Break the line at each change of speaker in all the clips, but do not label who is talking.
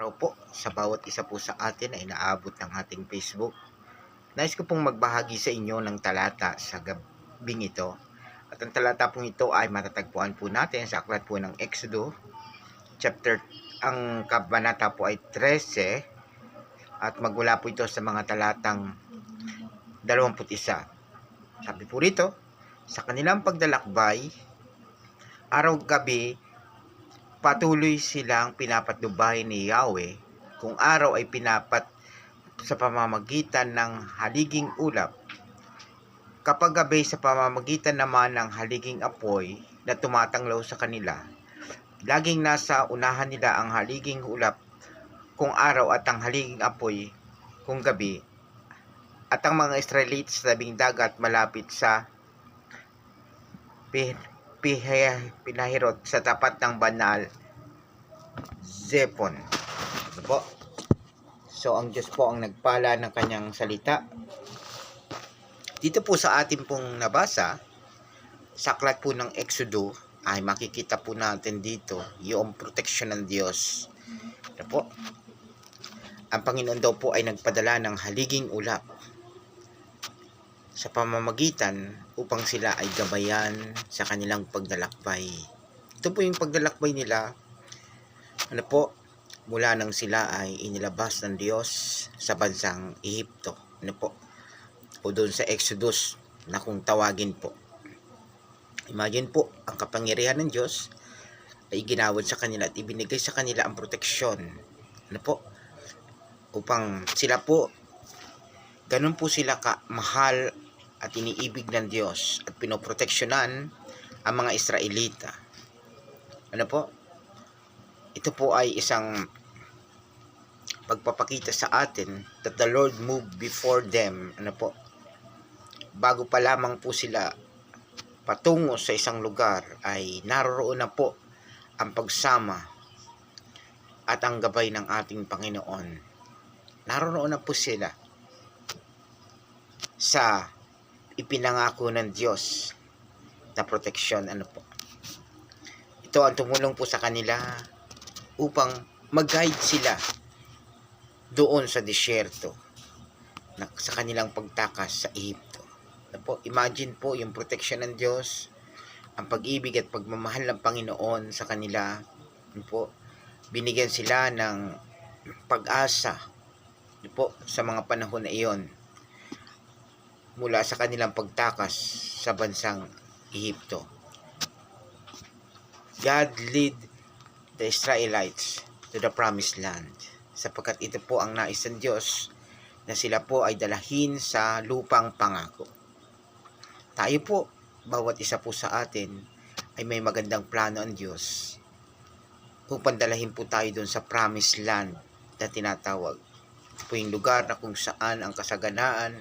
Araw po sa bawat isa po sa atin na inaabot ng ating Facebook. Nais ko pong magbahagi sa inyo ng talata sa gabing ito. At ang talata pong ito ay matatagpuan po natin sa aklat po ng Exodo, ang kabanata po ay 13 at magmula po ito sa mga talatang 21. Sabi po rito, sa kanilang paglalakbay, araw-gabi, patuloy silang pinapatnubay ni Yahweh kung araw ay pinapat sa pamamagitan ng haliging ulap. Kapag gabi sa pamamagitan naman ng haliging apoy na tumatanglaw sa kanila. Laging nasa unahan nila ang haliging ulap kung araw at ang haliging apoy kung gabi. At ang mga Israelites sa tabing dagat malapit sa Pinahirot sa tapat ng banal Zepon. Ano po? So ang Diyos po ang nagpala ng kanyang salita. Dito po sa ating pong nabasa, sa aklat po ng Exodo, ay makikita po natin dito yung proteksyon ng Diyos. Ano po? Ang Panginoon daw po ay nagpadala ng haliging ulap sa pamamagitan upang sila ay gabayan sa kanilang paglalakbay. Ito po yung paglalakbay nila, ano po, mula nang sila ay inilabas ng Diyos sa bansang Ehipto, ano po, o doon sa Exodus na kung tawagin po. Imagine po, ang kapangyarihan ng Diyos ay ginawad sa kanila at ibinigay sa kanila ang proteksyon, ano po, upang sila po, ganun po sila kamahal at iniibig ng Diyos at pinoproteksyonan ang mga Israelita. Ano po? Ito po ay isang pagpapakita sa atin that the Lord moved before them. Ano po? Bago pa lamang po sila patungo sa isang lugar ay naroroon na po ang pagsama at ang gabay ng ating Panginoon. Naroroon na po sila sa ipinangako ng Diyos na proteksyon. Ano po? Ito ang tumulong po sa kanila upang mag-guide sila doon sa disyerto sa kanilang pagtakas sa Ehipto. Ano po? Imagine po yung proteksyon ng Diyos, ang pag-ibig at pagmamahal ng Panginoon sa kanila. Ano po? Binigyan sila ng pag-asa, ano po, sa mga panahon na iyon mula sa kanilang pagtakas sa bansang Ehipto. God led the Israelites to the promised land, sapagkat ito po ang nais ng Diyos na sila po ay dalahin sa lupang pangako. Tayo po, bawat isa po sa atin ay may magandang plano ang Diyos upang dalahin po tayo doon sa promised land na tinatawag. Ito po yung lugar na kung saan ang kasaganaan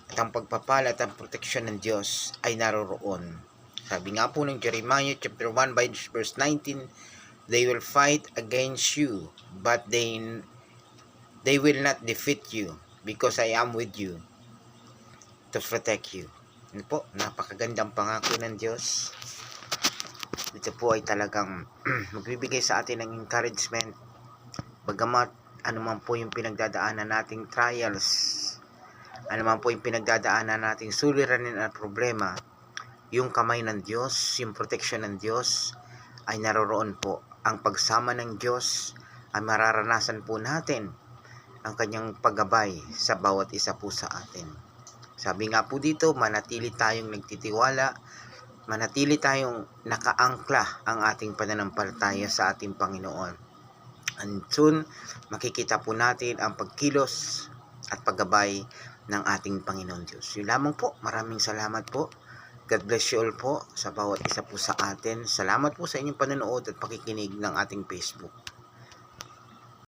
at ang pagpapala at ang proteksyon ng Diyos ay naroroon. Sabi nga po ng Jeremiah chapter 1 by verse 19, they will fight against you, but they will not defeat you, because I am with you to protect you. Ano po? Napakagandang pangako ng Diyos. Ito po ay talagang magbibigay sa atin ng encouragement. Bagamat anuman po yung pinagdadaanan nating trials, anuman po yung pinagdadaanan nating suliranin at problema, yung kamay ng Diyos, yung proteksyon ng Diyos ay naroroon po. Ang pagsama ng Diyos ay mararanasan po natin ang kanyang paggabay sa bawat isa po sa atin. Sabi nga po dito, manatili tayong nagtitiwala, manatili tayong nakaangkla ang ating pananampalataya sa ating Panginoon. And soon, makikita po natin ang pagkilos at paggabay ng ating Panginoon Diyos. Yun lamang po. Maraming salamat po. God bless you all po sa bawat isa po sa atin. Salamat po sa inyong panonood at pakikinig ng ating Facebook.